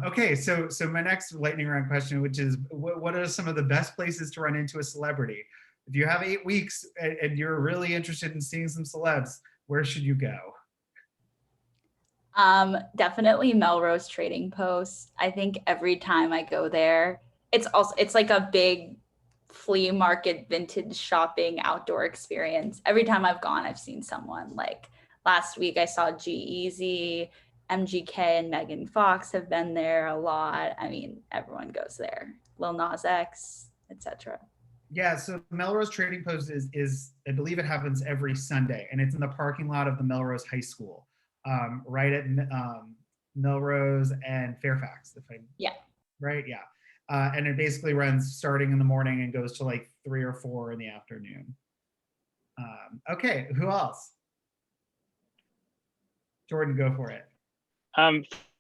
Okay, so my next lightning round question, which is, what are some of the best places to run into a celebrity? If you have 8 weeks and you're really interested in seeing some celebs, where should you go? Definitely Melrose Trading Post. I think every time I go there, it's like a big flea market vintage shopping outdoor experience. Every time I've gone, I've seen someone. Like last week I saw G-Eazy, MGK and Megan Fox have been there a lot. I mean, everyone goes there. Lil Nas X, etc. Yeah, so Melrose Trading Post is I believe it happens every Sunday, and it's in the parking lot of the Melrose High School, right at Melrose and Fairfax. Right, yeah. And it basically runs starting in the morning and goes to like 3 or 4 in the afternoon. Okay, who else? Jordan, go for it.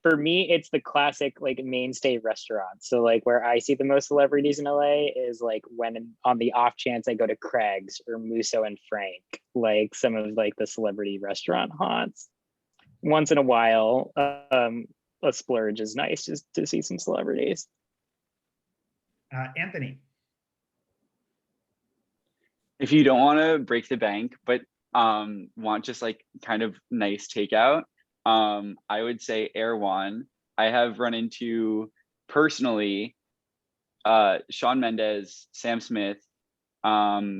For me, it's the classic like mainstay restaurants. So like where I see the most celebrities in LA is like when on the off chance I go to Craig's or Musso and Frank, like some of like the celebrity restaurant haunts. Once in a while, a splurge is nice just to see some celebrities. Anthony. If you don't want to break the bank, but want just like kind of nice takeout, I would say Erewhon. I have run into personally Shawn Mendes, Sam Smith. I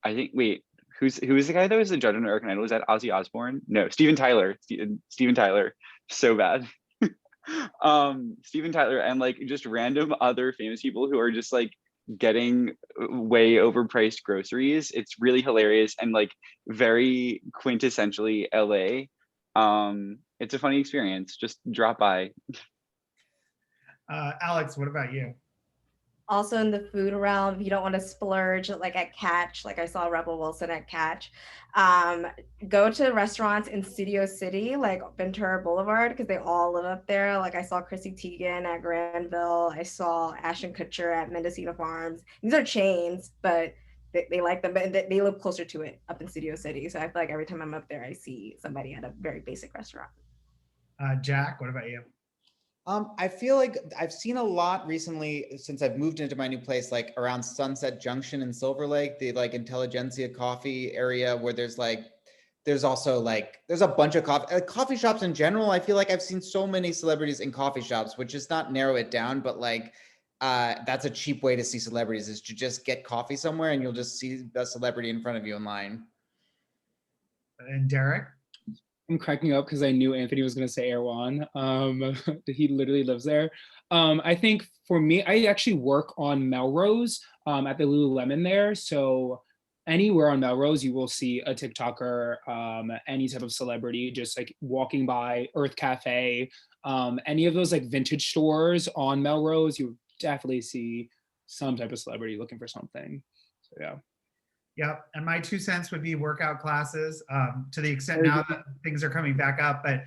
think, wait, who was the guy that was the judge on American Idol? Was that Ozzy Osbourne? No, Steven Tyler. Steven Tyler. So bad. Steven Tyler and like just random other famous people who are just like getting way overpriced groceries. It's really hilarious and like very quintessentially LA. It's a funny experience. Just drop by. Alex, what about you? Also in the food realm, if you don't want to splurge like at Catch, like I saw Rebel Wilson at Catch, go to restaurants in Studio City, like Ventura Boulevard, because they all live up there. Like I saw Chrissy Teigen at Granville. I saw Ashton Kutcher at Mendocino Farms. These are chains, but they like them, but they live closer to it up in Studio City. So I feel like every time I'm up there, I see somebody at a very basic restaurant. Jack, what about you? I feel like I've seen a lot recently since I've moved into my new place, like around Sunset Junction in Silver Lake, the like Intelligentsia coffee area where there's also like, there's a bunch of coffee shops in general. I feel like I've seen so many celebrities in coffee shops, which is not narrow it down, but like, that's a cheap way to see celebrities is to just get coffee somewhere and you'll just see the celebrity in front of you in line. And Derek? I'm cracking up because I knew Anthony was going to say Erewhon. He literally lives there. I think for me, I actually work on Melrose at the Lululemon there. So anywhere on Melrose, you will see a TikToker, any type of celebrity just like walking by, Earth Cafe, any of those like vintage stores on Melrose, you definitely see some type of celebrity looking for something. So yeah. Yep, and my 2 cents would be workout classes to the extent now that things are coming back up. But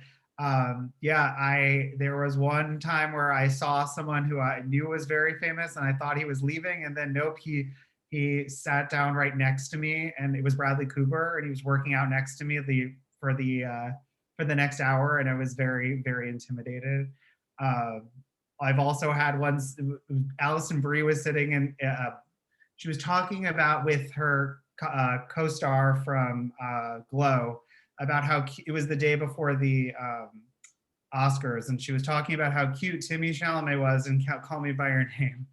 yeah, there was one time where I saw someone who I knew was very famous and I thought he was leaving, and then nope, he sat down right next to me, and it was Bradley Cooper, and he was working out next to me for the next hour, and I was very, very intimidated. I've also had ones. Alison Brie was sitting in. She was talking about with her co-star from Glow about how it was the day before the Oscars, and she was talking about how cute Timothée Chalamet was and Call Me by Your Name,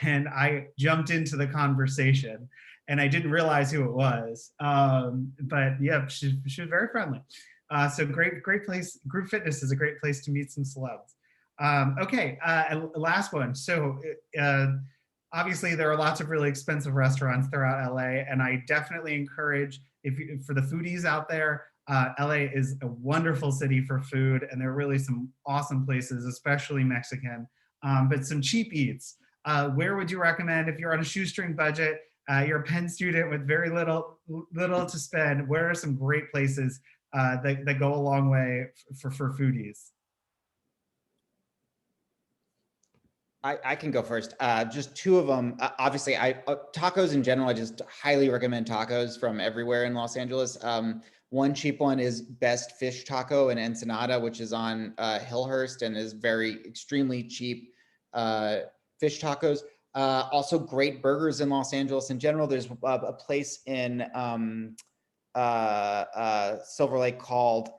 and I jumped into the conversation, and I didn't realize who it was, but yeah, she was very friendly. So great place. Group fitness is a great place to meet some celebs. Okay, last one. So. Obviously, there are lots of really expensive restaurants throughout LA, and I definitely encourage, for the foodies out there, LA is a wonderful city for food, and there are really some awesome places, especially Mexican, but some cheap eats. Where would you recommend if you're on a shoestring budget, you're a Penn student with very little to spend, where are some great places that go a long way for foodies? I can go first. Just two of them. Obviously, tacos in general, I just highly recommend tacos from everywhere in Los Angeles. One cheap one is Best Fish Taco in Ensenada, which is on Hillhurst and is extremely cheap fish tacos. Also great burgers in Los Angeles in general. There's a place in Silver Lake called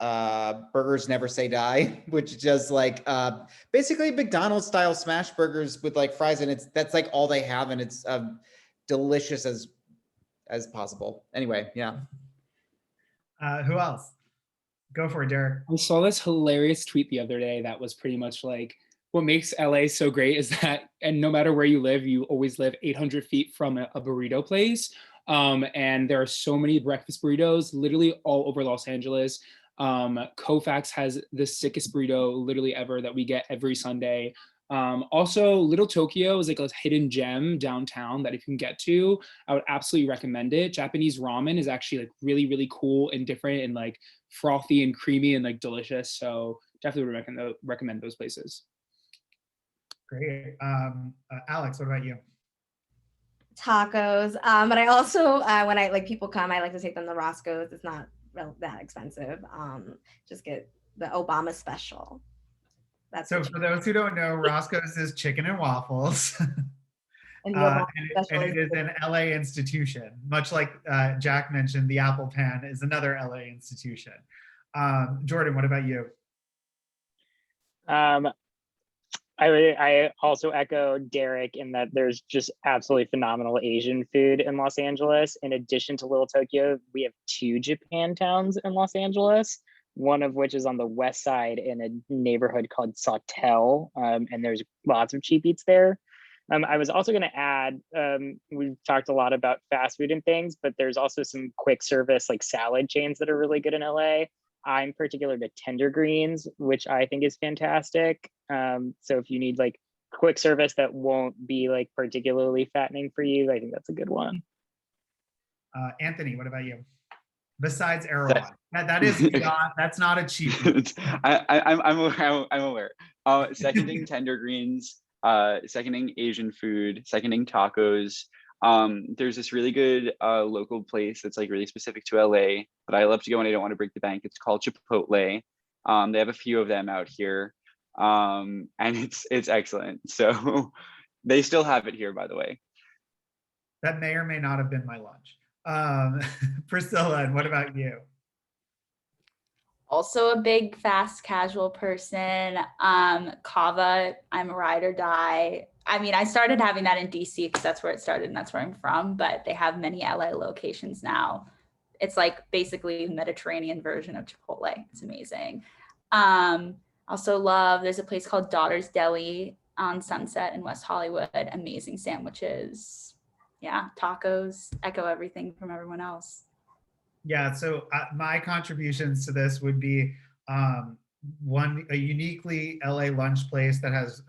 Burgers Never Say Die, which is just like basically McDonald's style smash burgers with like fries, and that's like all they have, and it's delicious as possible. Anyway, yeah. Who else? Go for it, Derek. I saw this hilarious tweet the other day that was pretty much like, what makes LA so great is that, and no matter where you live, you always live 800 feet from a burrito place. And there are so many breakfast burritos literally all over Los Angeles. Koufax has the sickest burrito literally ever that we get every Sunday. Also, Little Tokyo is like a hidden gem downtown that if you can get to, I would absolutely recommend it. Japanese ramen is actually like really, really cool and different and like frothy and creamy and like delicious. So definitely would recommend those places. Great. Alex, what about you? Tacos, but I also when I like people come, I like to take them to Roscoe's. It's not that expensive. Just get the Obama special. That's so for those who don't know, Roscoe's is chicken and waffles. And it is an LA institution, much like Jack mentioned. The Apple Pan is another LA institution. Jordan, what about you? I also echo Derek in that there's just absolutely phenomenal Asian food in Los Angeles. In addition to Little Tokyo, we have 2 Japan towns in Los Angeles, one of which is on the west side in a neighborhood called Sawtelle, and there's lots of cheap eats there. I was also going to add, we've talked a lot about fast food and things, but there's also some quick service like salad chains that are really good in LA. I'm particular to Tender Greens, which I think is fantastic. So if you need like quick service that won't be like particularly fattening for you, I think that's a good one. Anthony, what about you? Besides Erewhon, that is not, that's not a cheap. I'm aware. Seconding Tender Greens, seconding Asian food, seconding tacos. There's this really good local place that's like really specific to LA that I love to go when I don't want to break the bank. It's called Chipotle. They have a few of them out here, and it's excellent. So they still have it here, by the way. That may or may not have been my lunch. Priscilla, and what about you? Also a big fast casual person. Kava, I'm a ride or die. I mean, I started having that in DC because that's where it started and that's where I'm from, but they have many LA locations now. It's like basically the Mediterranean version of Chipotle. It's amazing. Also love, there's a place called Daughter's Deli on Sunset in West Hollywood. Amazing sandwiches. Yeah, tacos, echo everything from everyone else. Yeah, so my contributions to this would be a uniquely LA lunch place that has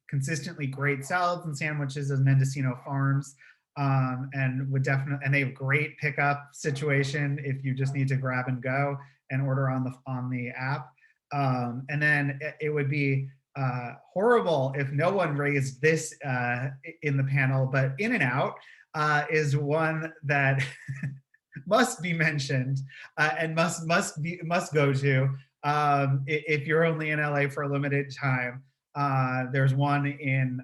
consistently great salads and sandwiches as Mendocino Farms, and would definitely, and they have great pickup situation if you just need to grab and go and order on the app. And then it would be horrible if no one raised this in the panel, but In-N-Out is one that must be mentioned and must go to if you're only in LA for a limited time. There's one in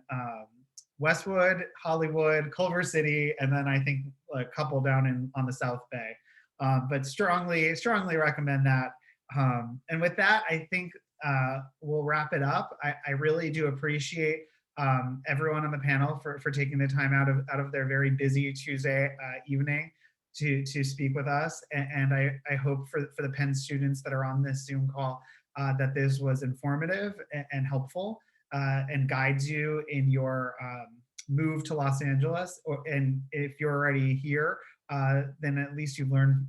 Westwood, Hollywood, Culver City, and then I think a couple down on the South Bay. But strongly recommend that. And with that, I think we'll wrap it up. I really do appreciate everyone on the panel for taking the time out of their very busy Tuesday evening to speak with us. And I hope for the Penn students that are on this Zoom call that this was informative and helpful and guides you in your move to Los Angeles. And if you're already here, then at least you've learned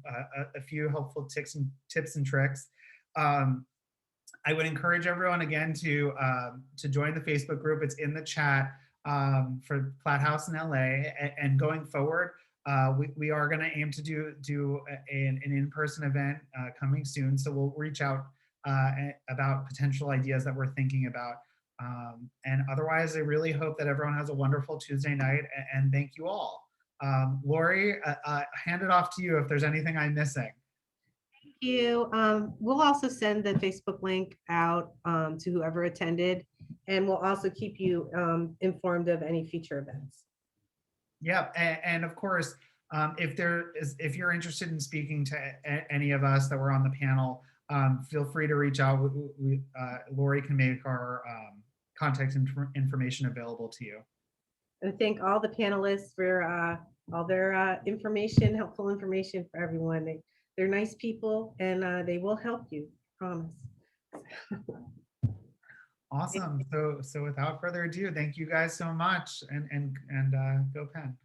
a few helpful tips and tricks. I would encourage everyone again to join the Facebook group. It's in the chat for Platt House in LA. And going forward, we are going to aim to do an in-person event coming soon. So we'll reach out about potential ideas that we're thinking about. And otherwise, I really hope that everyone has a wonderful Tuesday night, and thank you all. Lori, hand it off to you if there's anything I'm missing. Thank you. We'll also send the Facebook link out to whoever attended, and we'll also keep you informed of any future events. Yep, and of course, if you're interested in speaking to any of us that were on the panel, feel free to reach out. Lori can make our contact information available to you. And thank all the panelists for all their information, helpful information for everyone. They're nice people, and they will help you, promise. Awesome. So without further ado, thank you guys so much, and go Penn.